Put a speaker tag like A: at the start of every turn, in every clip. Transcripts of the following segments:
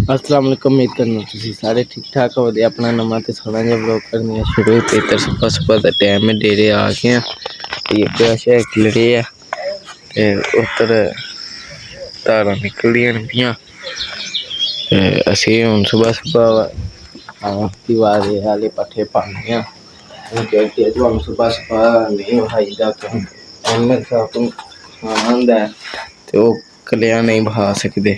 A: अस्सलाम वालेकुम। उम्मीद करना तुसीं सारे ठीक ठाक हो। अपना नवा तो सोहना जिहा ब्लॉग करने शुरू। तो इधर सुबह सुबह का टाइम है, डेरे आ गए हैं। ब्रश खिलरे है, उधर धारा निकलदियां नदियां। असीं हुण सुबह सुबह दीवारे आह्ले पट्ठे पान्ने आं। तुहानूं सुबह सुबह नेईं बखाईदा क्योंकि होंदा ऐ ते ओह् कलेआ नेईं बखा सकदे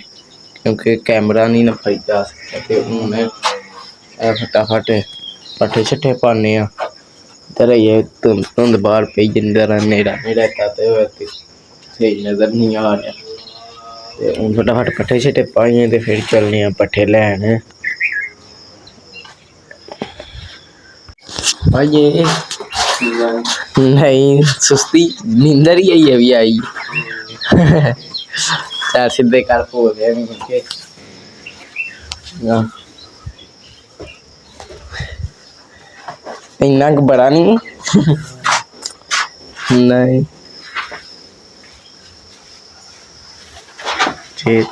A: क्योंकि कैमरा निं ना फड़दा। ते हून फटाफट पट्ठे शट्ठे पान्ने आं। इद्धर आइयै धुंद बाह्र पेई जंदी, न्हेरा स्हेई नज़र निं आ रेहा। ते हून फटाफट पट्ठे शट्ठे पाइयै ते फिर चलने आं पट्ठे लैन। भाइये नहीं सुस्ती नींदर ही आई अभी आई। चल सीधे कर बोलदे नहीं इन्ना क बड़ा नहीं। नहीं ठीक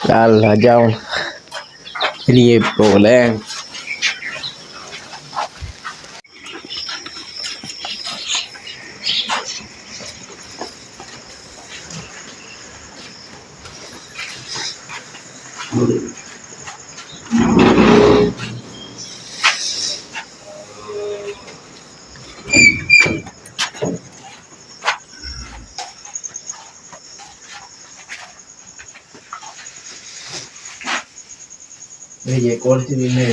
A: चल आ जाओ ये बोल है। ये कौन सी दिन है?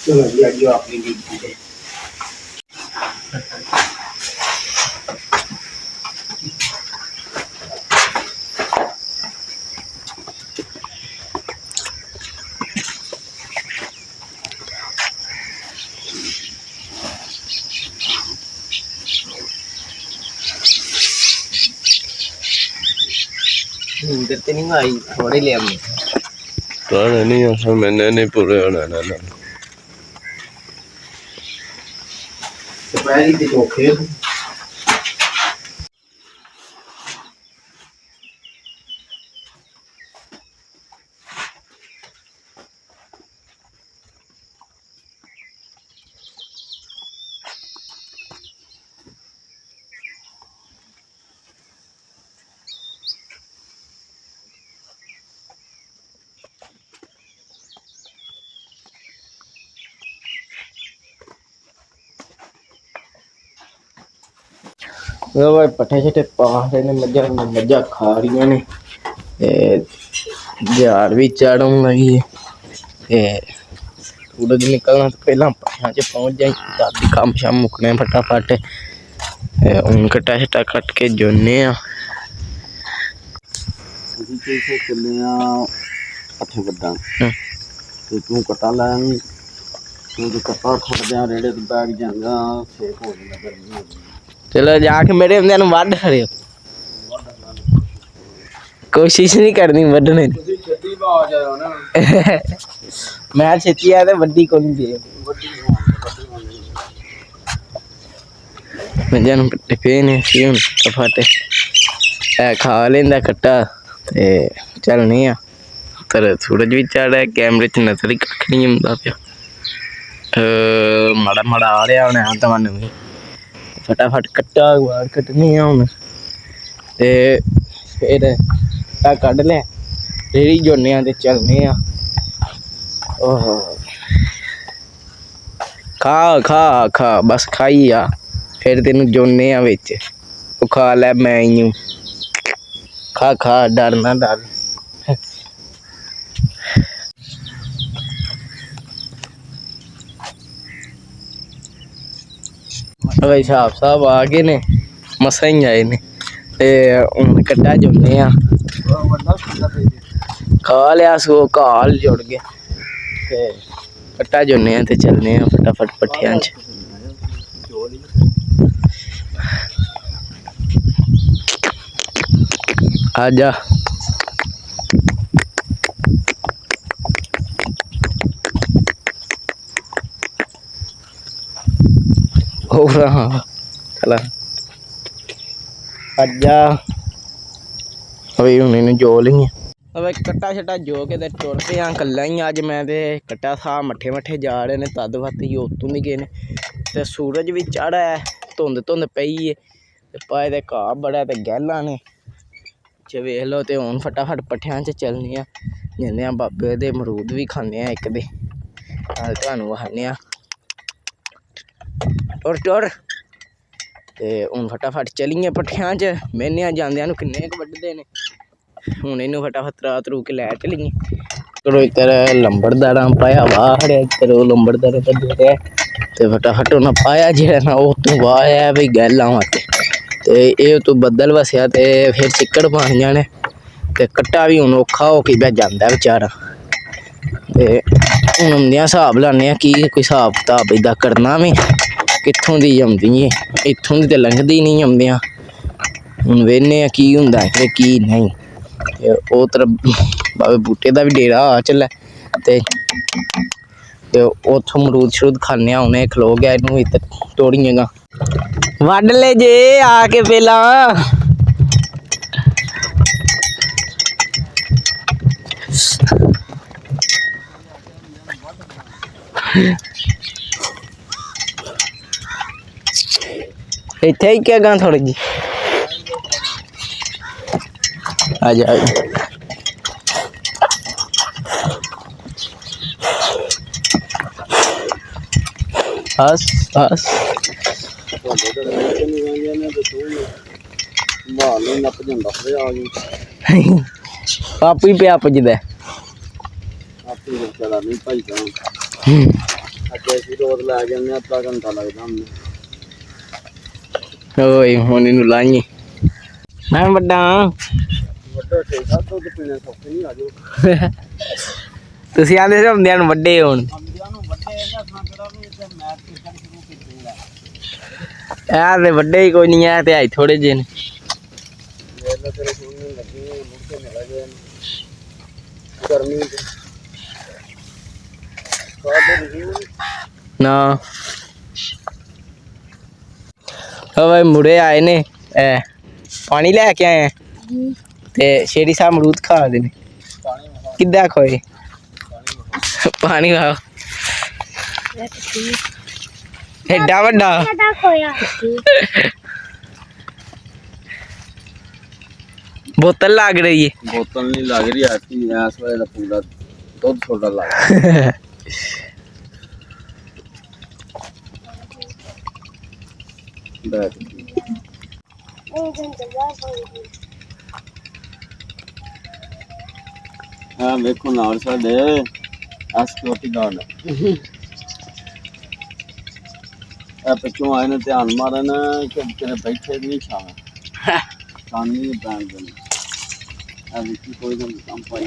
A: चलो जी आइए अपनी ड्यूटी पे। नींद तो नहीं आई, थोड़े ले हमने नहीं मैंने नहीं पूरे होना ना दोपहरी के धोखे। भाई पट्ठे शट्ठे पा रहे ने, मज्झां खा रही ने। जार भी चढ़न लगी ते सूरज निकलना तो पहला पट्ठियां च पहुंच जाई। दादी कम्म शम्म मुकने फटाफट। हून कट्टा शट्टा कट के जोने आं। चले पट्ठे बड्डन ते तू कट्टा लैन। तू कट्टा खड़दे रेड़े तो बैग जांगा सेक हो जांदा, गर्मी हो जांदी। चलो जाके मेरे बंदे नूं वड्ढ खड़ियो। कोशिश नहीं करनी वड्ढने दी। मैं छेती आया ते वड्डी कोनी दे। मझां नूं पट्ठे पे ने हुण फटाफट खा लैंदा कट्टा ते चलने आं। पर सूरज भी चढ़ कैमरे च नजर ही कक्ख नहीं आंदा पिया। माड़ा माड़ा आ रहा होना तुहानूं भी। फटाफट कट्टा कट्टने आं हुण ते फिर कढ़ लिया रेड़ी जोड़ने ते चलने ओहो खा खा खा बस खाई आ फिर तेन जोड़ने बिच खा लै मैं इं खा खा डर ना डर हिसाब साहब आ गए ने मसा ही आए ने ते हुन कट्टा जोड़ने खा लिया सो घाल जुड़ गए ते कट्टा जोड़ने ते चलने फटाफट पट्ठियां च आजा हाँ चला आजा अभी हूँ इन्हें जो ली अब कट्टा शट्टा जो के टुरते हैं कल्ला ही अज मैं ते कट्टा था मट्ठे मट्ठे जा रहे ने तद वत ही उत्तों दी गए ते सूरज भी चढ़ा है धुंध धुंध पई है पाए ते घाह बड़ा ते गैलां ने वेख लो ते हुन फटाफट पट्ठियां च चलने जन्ने बाबे दे मरूद भी खाने इक दे तुहानू वखाने टुर टुर ते हुन फटाफट चलिए पट्ठियां च मैंने जांदियां नू किन्ने क वड्डदे ने हुन इनू फटाफट तरा तरू के लै चलिए करो इधर लंबड़दारा पाया बाहर इधर लंबड़दारा भजे ते फटाफट उन्हें पाया जेड़ा ना उत्तों बाहर है भाई गैलां वास्ते ते एह तो बदल वसया ते फिर चिक्कड़ पानियां ने ते कट्टा भी हुन औखा हो के जांदा बेचारा ते हुन उंदियां हिसाब लाने की कोई हिसाब किताब इदा करना में कित्थों दी औंदी इत्थों दी ते लंघदी नहीं औंदियां हुन वेखने की हुंदा ते की नहीं ओह तरफ बाबे बूटे दा भी डेरा आ चलै ते उत्थों मरूद शरूद खाने उन्हें खलो गया इनू इधर तोड़िए गा वड्ड ले जे आके पहला इत्थे ही क्या गां थोड़ी जी आजा बस बस आपू ही पिया पुजदा ओए हुन इनू लाइए मैं बड्डा तुसी आंदे से हुंदियां नू वड्डे हुण यार ते वड्डे ही कोई नहीं है ते आई थोड़े जे ने ना भाई मुड़े आए ने पानी लैके आए ते शेरी साहब मरूद खा दे ने किद्दां खोए पानी खाओ एड्डा वड्डा बोतल लग रही है बोतल नहीं लग रही आती इस वाले पूरा दूध छोटा लग हाँ देखो नाल साडे सिक्योरिटी गार्ड पिछों आए ने ध्यान मारन कि तेरे बैठे नहीं छावे शानी ब्रांड बने कोई काम पाई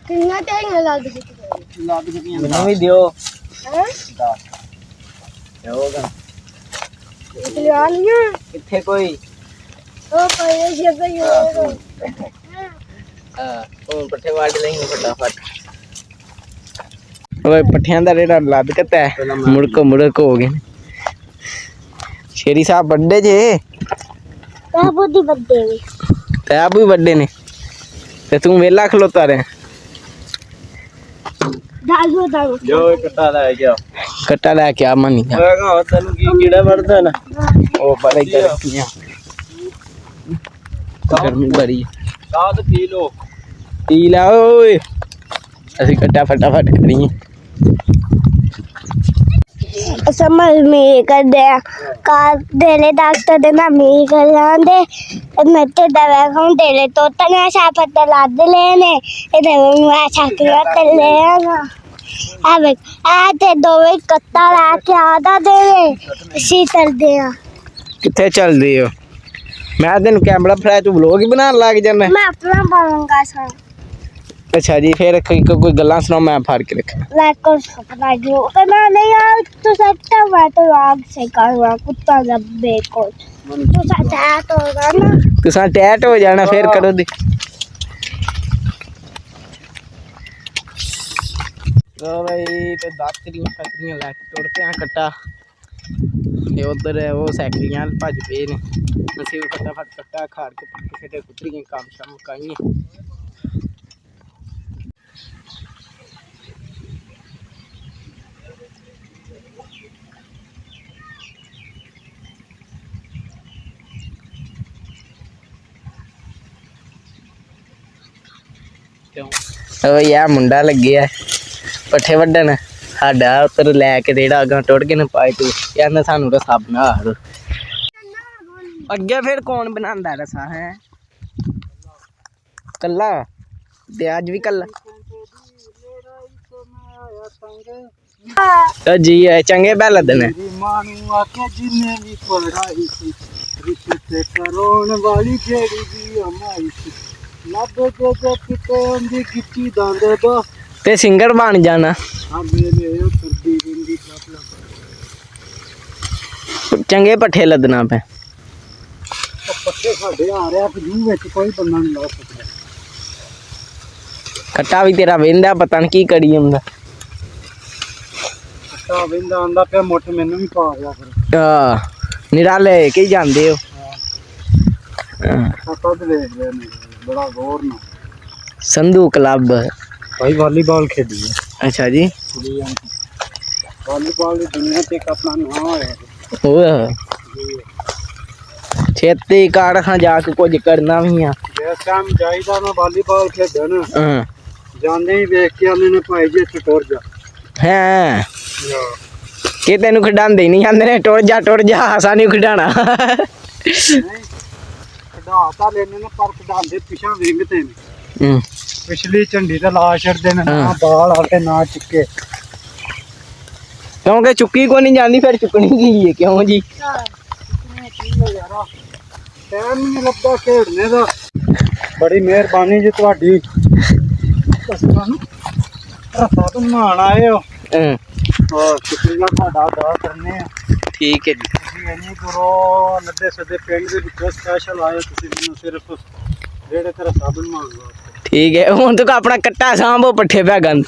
A: कितना टाइम लग मैंने भी दियो होगा किथे कोई ओ कोई ये पे हां पट्ठे वाट लेंगे फटाफट ओए पट्ठियां दा रेड़ा लद कता है मुड़क हो गए शेरी साहब बड्डे जे ताबूदी बड्डे ताबू बड्डे ने ते तू वेला खलोता रहे डालो जो कट्टा ले गया कट्टा लैके आ मनी तेन की कीड़ा वड़दा ना ओ बड़े गर्मियां गर्मी बड़ी साथ पी लो पी ला ओए असि कट्टा फटाफट करिए
B: समझ में कर दे कार देले डॉक्टर दे ना मी कर लांदे मैं ते दवा खाऊं देले तो तना सापत लाद लेने ए दवा मैं छाकिया ते ले ना अब आ ते दो कत्ता लाके आदा देवे शीतल दे
A: किथे चल दी हो मैं तेन कैमरा फड़ा तू व्लॉग ही बनाने लग जाना
B: मैं अपना बनाऊंगा सर
A: अच्छा जी फिर कोई गल्ला सुनाओ मैं फाड़ के रखना
B: लाइक और सब्सक्राइब जो करना नहीं यार तो सकता मैं तो आग से करूँगा कुत्ता लब्बे को तो सच होगा ना
A: तुसा टैट हो जाना फिर करो दी तो भाई ते दातरियां फतरियां लैके टुरते हैं कट्टा ते उधर वो सैकलियां भज पे ने असीं फटाफट कट्टा खाड़ के किसे दे कुतरियां काम शाम मुकाइए यार मुंडा लगे है पट्ठे वड्डन साडा उतर लैके जेड़ा अगां टुट के न पाए तू यार सानू रसा बना दो अगे फिर कौन बनांदा रसा है कल्ला ते अज भी कल्ला जी चंगे बैल दिन ते सिंगर बन जाना चंगे पट्ठे लदना पे कट्टा भी तेरा वेंदा पता नहीं की करी आंदा निराले की जांदे हो संधू क्लब
C: भाई वॉलीबॉल खेली है
A: अच्छा जी
C: वॉलीबॉल दुनिया ते अपना नाम है
A: छेती कार खां जाके कुछ करना भी है
C: जिस टाइम जाईदा ना वॉलीबॉल खेडन जांदे ही देख के आने ने भाई जी इत्थे टुर जा
A: हैं कि तेनू खिडांदे नहीं आंदे ने टुर जा असा नहीं खिडाना
C: खिडाता लेने ने पर खिडांदे पिछा विंगते ने पिछली झंडी ते ला छड़दे ने ना बाल आके ना चिक्के
A: क्योंकि चुक्की को नहीं जाती फिर चुकनी की है क्यों जी
C: टाइम नहीं लगता खेडने दा बड़ी मेहरबानी जी तुहाडी रसा बनाण आए हो और शुक्रिया तुहाडा अदा करने
A: ठीक है जी
C: ਤੁਸੀਂ ਇੰਨੀ ਦੂਰੋਂ ਲੱਦੇ ਸੱਦੇ ਪਿੰਡ ਦੇ ਵਿੱਚੋਂ ਸਪੈਸ਼ਲ ਆਏ ਤੁਸੀਂ ਮੈਨੂੰ ਸਿਰਫ ਜਿਹੜੇ ਤੇ ਰਸਾ ਬਣਵਾਉਣ ਵਾਸਤੇ
A: ਠੀਕ ਹੈ ਹੁਣ ਤੂੰ ਆਪਣਾ ਕੱਟਾ ਸਾਂਭੋ ਪੱਠੇ ਪੈ ਗੰਦ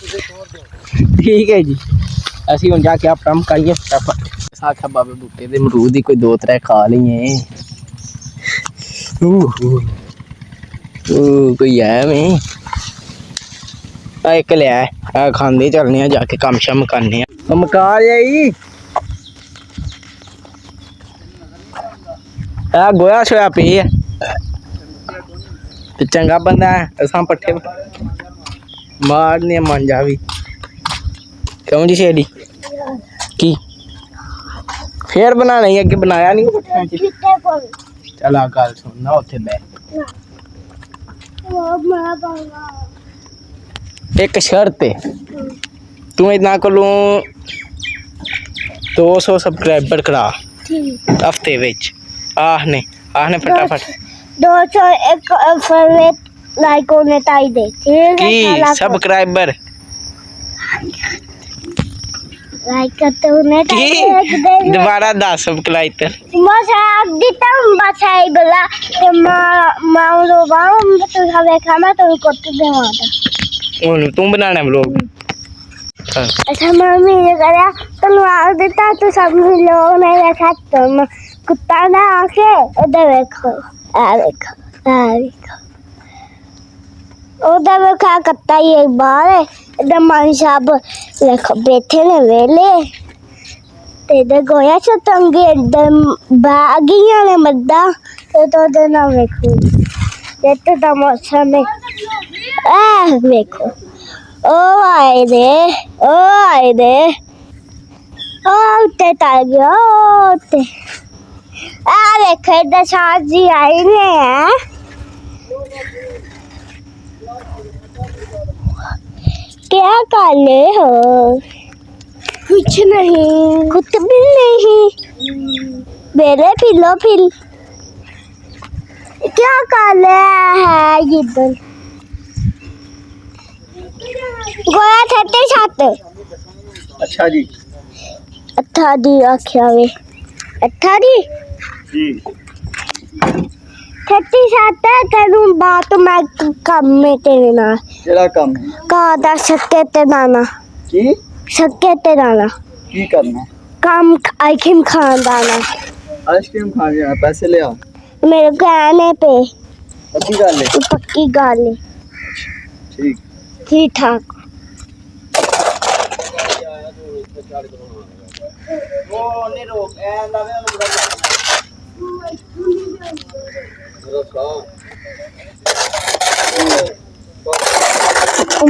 A: ਠੀਕ ਹੈ ਜੀ ਅਸੀਂ ਹੁਣ ਜਾ ਕੇ ਆਪਣਾ ਮੁਕਾਈਏ ਫਟਾਫਟ ਆਖਿਆ ਬਾਬੇ ਬੂਟੇ ਦੇ ਅਮਰੂਦ ਹੀ ਕੋਈ ਦੋ ਤਰੇ ਖਾ ਲਈਏ ਕੋਈ ਹੈ ਮੈਂ ਆ ਇੱਕ ਲਿਆ ਆ ਖਾਂਦੇ ਚੱਲਨੇ ਆ ਜਾ ਕੇ ਕੰਮ ਸ਼ਮ ਕਰਨੇ ਆ ਮੁਕਾ ਜਾਈ ਆ ਗੋਇਆ ਛੋਇਆ ਪਈ ਆ ਤੇ ਚੰਗਾ ਬੰਦਾ ਅਸਾਂ ਪੱਠੇ ਮਾਰਨੇ ਮਾਂਜਾ ਵੀ ਕਿਉਂ ਜੀ ਛੇੜੀ ਕੀ ਫੇਰ ਬਣਾਣਾ ਹੀ ਅੱਗੇ ਬਣਾਇਆ ਨਹੀਂ ਪੱਠਿਆਂ ਚ ਚੱਲ ਆ ਗੱਲ ਸੁਣ ਨਾ ਉੱਥੇ ਬੈ एक शर्त है तू इतना कोलों 200 सब्सक्राइबर करा हफ्ते विच आहने फटाफट
B: 201 फॉलोअर लाइक होने चाहिए ठीक है
A: की सब्सक्राइबर
B: लाइक करते होने चाहिए
A: दोबारा 10 सब्सक्राइबर
B: बस आप दिता हूं बस आई बोला कि मां लो बाम तो हवे खाना तो करते देवादा
A: तू बनाना व्लॉग
B: अच्छा मम्मी ने करा तनु आ देता तो सब लोग ने देखा तुम कुत्ता ना आके उधर देखो उधर देखा कत्ता ही एक बार है इधर मान साहब देखो बैठे ने वेले ਤੇ ਗੋਇਆ ਚਤੰਗੇ ਇੱਧਰ ਬਾਗੀਆਂ ਨੇ ਮੱਦਾ ਤੇ ਤੋਦੇ ਨਾ ਵੇਖੋ ਇੱਥੇ ਦਾ ਮੌਸਮ ਹੈ ਆਹ ਵੇਖੋ ਉਹ ਆਏ ਦੇ ਉਹ ਤੇ ਤਾਂ ਗਿਆ ਤੇ ਆ ਵੇਖੋ ਇੱਧਰ ਸਾਜ ਜੀ ਆਏ ਨੇ ਆ क्या कर रहे हो कुछ भी नहीं मेरे फिलो फिल क्या कर रहा है इधर गोया छठे छत
C: अच्छा जी
B: अट्ठा दी आख्या वे अट्ठा दी
C: जी
B: छठी छत है तेनू बात मैं काम में तेरे नाल
C: ਕਿਹੜਾ ਕੰਮ
B: कहा दा सके ते नाना
C: ਕੀ
B: सके ते नाना
C: ਕੀ ਕਰਨਾ
B: काम आइखिम खान दाना
C: ਆਈਸਕ੍ਰੀਮ ਖਾਣ ਜਾਣਾ ਪੈਸੇ ਲਿਆ
B: मेरे कहने पे
C: ਪੱਕੀ ਗੱਲ ਹੈ
B: पक्की गल है
C: ਠੀਕ
B: ठीक ठाक
C: ਉਹ ਨਹੀਂ ਰੋਕ ਐ ਲਾਵੇ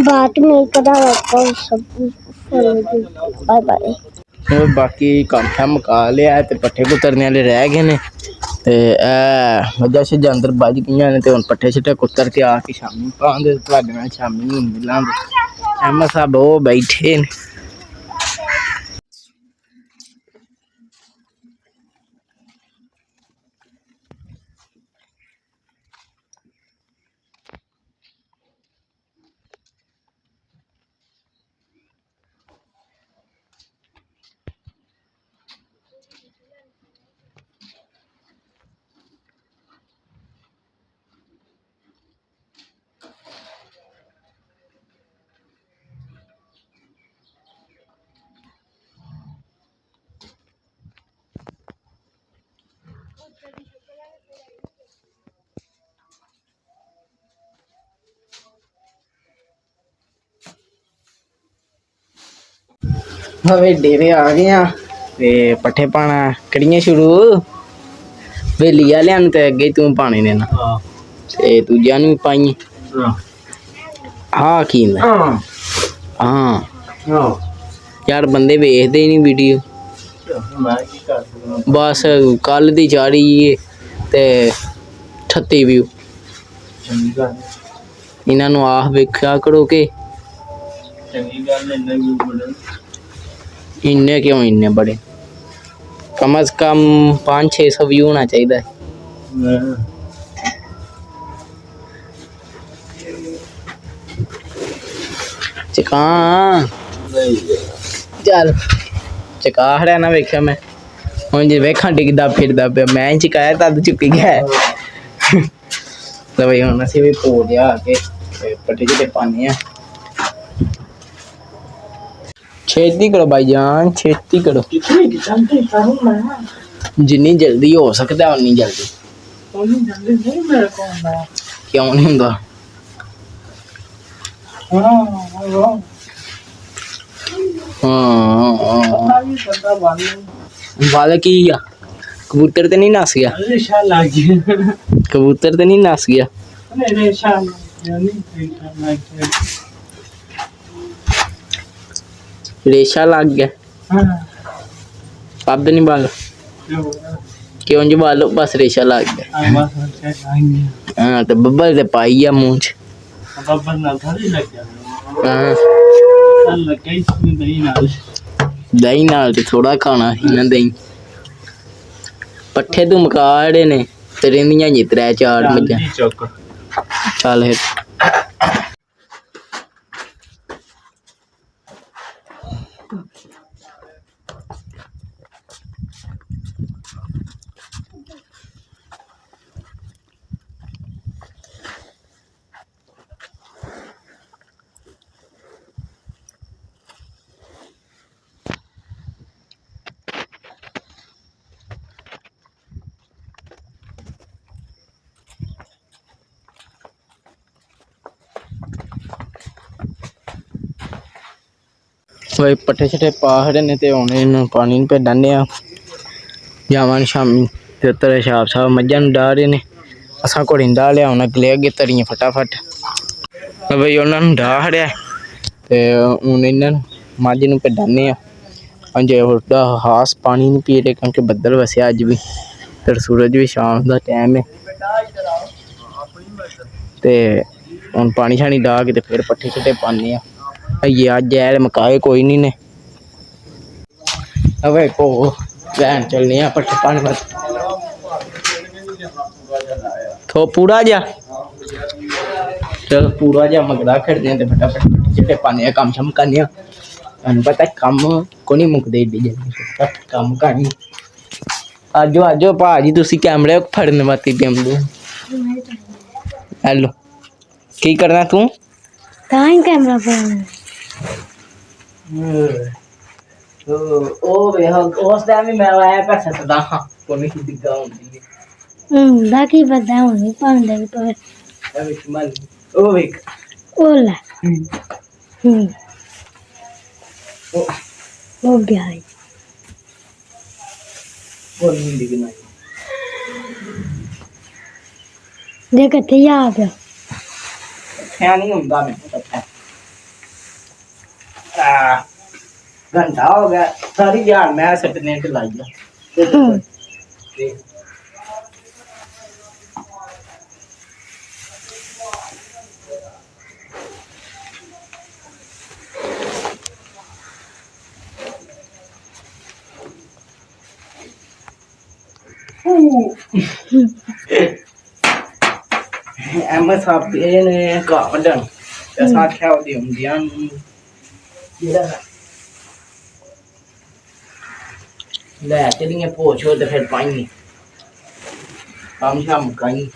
B: बात नहीं करा सब बाय बाय
A: ਹੋਰ ਬਾਕੀ ਕੰਮ ਸ਼ਮ ਮੁਕਾ ਲਿਆ ਤੇ ਪੱਠੇ ਕੁਤਰਨੇ ਵਾਲੇ ਰਹਿ ਗਏ ਨੇ ਤੇ ਇਹ ਮੱਝਾਂ ਛੱਜਾਂ ਅੰਦਰ ਵੱਜ ਗਈਆਂ ਨੇ ਤੇ ਹੁਣ ਪੱਠੇ ਛੱਟੇ ਕੁਤਰ ਕੇ ਆ ਕੇ ਸ਼ਾਮੀ ਪਾਉਂਦੇ ਤੁਹਾਡੇ ਨਾਲ ਸ਼ਾਮੀ ਨੂੰ ਮਿਲਾਂਗੇ ਐਮਾ ਸਾਹਿਬ ਉਹ ਬੈਠੇ ਨੇ ਹਵੇ ਡੇਰੇ ਆ ਗਏ ਆ ਤੇ ਪੱਠੇ ਪਾਣਾ ਕੜੀਆਂ ਸ਼ੁਰੂ ਵੇਲੀ ਵਾਲਿਆਂ ਨੂੰ ਤੇ ਅੱਗੇ ਤੂੰ ਪਾਣੇ ਨੇ ਨਾ
C: ਹਾਂ
A: ਤੇ ਦੂਜਿਆਂ ਨੂੰ ਵੀ ਪਾਈ ਹਾਂ ਕੀ ਹੁੰਦਾ ਹਾਂ
C: ਹਾਂ
A: ਯਾਰ ਬੰਦੇ ਵੇਖਦੇ ਹੀ ਨਹੀਂ ਵੀਡੀਓ
C: ਮੈਂ ਕੀ ਕਰ ਸਕਦਾ
A: ਬਸ ਕੱਲ ਦੀ ਚਾੜੀ ਏ ਤੇ 38 ਵਿਊ
C: ਚੰਗੀ ਗੱਲ
A: ਇਹਨਾਂ ਨੂੰ ਆਹ ਵੇਖਿਆ ਕਰੋ ਕਿ
C: ਚੰਗੀ ਗੱਲ ਇੰਨੇ ਵੀ ਬੜੇ
A: ਇੰਨੇ ਕਿਉਂ ਇੰਨੇ ਬੜੇ ਕਮ ਸੇ ਕਮ 500-600 ਵਿਊ ਹੋਣਾ ਚਾਹੀਦਾ ਹੈ ਚਕਾ ਚੱਲ ਚਕਾ ਹੜਿਆ ਨਾ ਵੇਖਿਆ ਮੈਂ ਹੁਣ ਜੇ ਵੇਖਾਂ ਡਿੱਗਦਾ ਫਿਰਦਾ ਪਿਆ ਮੈਂ ਚਕਾਇਆ ਤਦ ਚੁੱਕੀ ਗਿਆ ਤਾਂ ਬਈ ਹੁਣ ਅਸੀਂ ਵੀ ਪੋ ਲਿਆ ਕੇ ਪੱਠੇ ਜਿਹੇ ਪਾਣੇ ਆ ਛੇਤੀ ਕਰੋ ਭਾਈ ਜਾਨ ਛੇਤੀ ਕਰੋ
C: ਕਿਤਨੀ ਜਲਦੀ ਕरूं मैं
A: ਜਿੰਨੀ ਜਲਦੀ ਹੋ ਸਕਦਾ ਉਨੀ ਜਲਦੀ
C: उतनी जल्दी नहीं मेरे को आना
A: ਕਿਉਂ ਨਹੀਂ ਹੁੰਦਾ
C: हाँ
A: ਹਾਂ
C: ये बंदा वाले
A: ਵਾਲ ਕੀ ਆ ਕਬੂਤਰ ਤੇ ਨਹੀਂ ਨਸ ਗਿਆ
C: रेशा लग गया
A: ਕਬੂਤਰ ਤੇ ਨਹੀਂ ਨਸ ਗਿਆ
C: नहीं रेशा यानी रेशा लग गया
A: ਰੇਸ਼ਾ ਲੱਗ ਗਿਆ
C: हाँ
A: ਪੱਦ ਨਹੀਂ ਵਾਲ
C: जो
A: ਕਿਉਂ ਜੀ ਵਾਲ ਬਸ ਰੇਸ਼ਾ ਲੱਗ ਗਿਆ
C: बस से आएंगे
A: ਹਾਂ ਤੇ ਬੱਬਲ ਤੇ ਪਾਈ ਆ ਮੂੰਹ ਚ
C: अब ना थोड़ी लग गया
A: ਹਾਂ
C: चल लग गई इसमें दही नाल
A: ਦਹੀਂ ਨਾਲ ਤੇ ਥੋੜਾ ਖਾਣਾ ਇਹਨਾਂ ਦਹੀਂ ਪੱਠੇ ਤੂੰ ਮਕਾੜੇ ਨੇ ਤੇ ਰਹਿੰਦੀਆਂ ਜੀ 3-4 ਮੱਝਾਂ
C: चौक
A: ਚੱਲ ਫਿਰ ਵੇ ਪੱਠੇ ਛੱਟੇ ਪਾ ਖੜੇ ਨੇ ਤੇ ਹੁਣ ਇਹਨੂੰ ਪਾਣੀ ਨੂੰ ਭੇਡਾਂਦੇ ਆ ਜਾਵਾਂ ਸ਼ਾਮੀ ਤੇ ਉੱਤਰ ਛਾਪ ਸਾਹਿਬ ਮੱਝਾਂ ਨੂੰ ਡਾਹ ਰਹੇ ਨੇ ਅਸਾਂ ਘੋੜੀ ਨੂੰ ਡਾਹ ਲਿਆ ਹੁਣ ਅਗਲੇ ਅੱਗੇ ਤਰੀਆਂ ਫਟਾਫਟ ਬਈ ਉਹਨਾਂ ਨੂੰ ਡਾਹ ਖੜਿਆ ਤੇ ਹੁਣ ਇਹਨਾਂ ਨੂੰ ਮੱਝ ਨੂੰ ਭੇਡਾਂਦੇ ਆ ਅੰਜੇ ਉਲਟਾ ਹਾਸ ਪਾਣੀ ਨਹੀਂ ਪੀ ਰਹੇ ਕਿਉਂਕਿ ਬੱਦਲ ਵਸਿਆ ਅੱਜ ਵੀ ਤੇ ਸੂਰਜ ਵੀ ਸ਼ਾਮ ਦਾ ਟਾਈਮ ਹੈ ਤੇ ਹੁਣ ਪਾਣੀ ਛਾਣੀ ਡਾਹ ਕੇ ਤੇ ਫਿਰ ਪੱਠੇ ਛੱਟੇ ਪਾਉਂਦੇ ਆ ਇਹ ਅੱਜ ਐ ਮਕਾਏ ਕੋਈ ਨਹੀਂ ਨੇ ਅਵੇ ਕੋ ਲੈਣ ਚੱਲਨੇ ਆ ਪੱਠੇ ਪਾਣੀ ਬਸ ਥੋ ਪੂਰਾ ਜਾ ਚਲ ਪੂਰਾ ਜਾ ਮਗਦਾ ਖੜਦੇ ਆ ਤੇ ਫਟਾਫਟ ਪੱਠੇ ਛੱਟੇ ਪਾਉਂਦੇ ਆ ਕੰਮ ਸ਼ਮ ਕਰਨੇ ਆ ਤੁਹਾਨੂੰ ਪਤਾ ਕੰਮ ਕੋ ਨਹੀਂ ਮੁੱਕਦੇ ਏਡੀ ਜਲਦੀ ਕੰਮ ਕਰਨੀ ਆਜੋ ਭਾਜੀ ਤੁਸੀਂ ਕੈਮਰੇ ਫੜਨ ਵਾਸਤੇ ਟੈਂਬੂ ਹੈਲੋ ਕੀ ਕਰਨਾ ਤੂੰ
B: ਤਾਂ ਹੀ ਕੈਮਰਾ ਫੜਨਾ
A: ਉਹ ਵੇ ਉਸ ਟਾਈਮ ਵੀ ਮੈਂ ਆਇਆ ਕਰ ਸਕਦਾ ਹਾਂ ਕੋਈ ਦਿੱਗਾ ਹੁੰਦੀ
B: ਦਾ ਕੀ ਪਤਾ ਹੁਣ ਨਹੀਂ ਪਾਉਂਦੇ ਵੀ ਪਵੇ
A: ਹੈ ਵਿੱਚ ਮਨ ਉਹ ਵੇਖ
B: ਉਹ ਲੈ ਉਹ ਗਿਆ ਹੈ
A: ਉਹ ਨਹੀਂ ਦਿਖਣਾ
B: ਦੇਖ ਇੱਥੇ ਆ ਗਿਆ
A: ਖਿਆ ਨਹੀਂ ਹੁੰਦਾ ਮੈਨੂੰ ਪਤਾ घंटा हो गया सारी यार मैं सटने ते लाई एम साहब ने घा वड्डन आख्या होंदियां ले चलिए पोछ हो तो फिर पाएंगे काम शाम मुकाई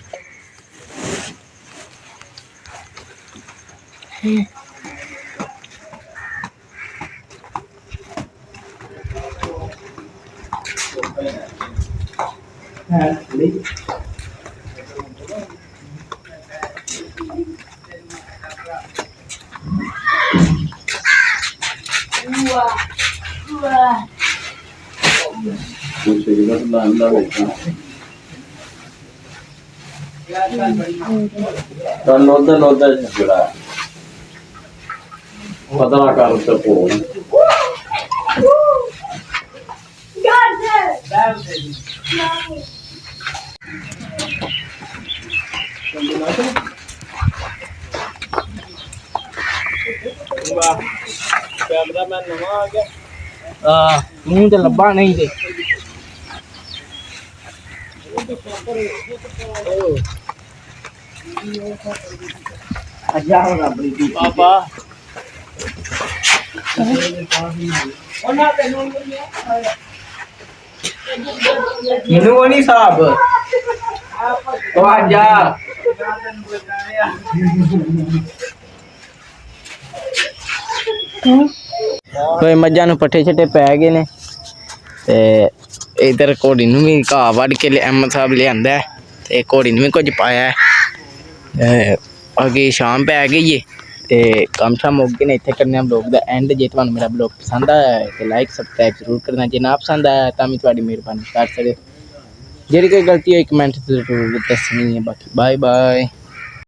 D: नोदा झगड़ा पत्रकार से फोन कैमरामैन नवा आ गया
A: मुंह तो लब्बा नहीं थे पापा नहीं साहब तो आजा मझां नूं पट्ठे छट्टे पै गए ने ते इधर घोड़ी नूं भी घाह वड़ के अहमद साहब लिआंदा ते घोड़ी नूं भी कुछ पाया अगे शाम पै गई है ते कम शाम मुक गए ने इत्थे करने ब्लॉग दा एंड जे तुहानूं मेरा ब्लॉग पसंद आया तो लाइक सबसक्राइब जरूर करना जे ना पसंद आया तां भी तुहाडी मेहरबानी कर सकदे जेह्ड़ी कोई गलती होई कमेंट जरूर दस्सनी है बाकी बाय बाय।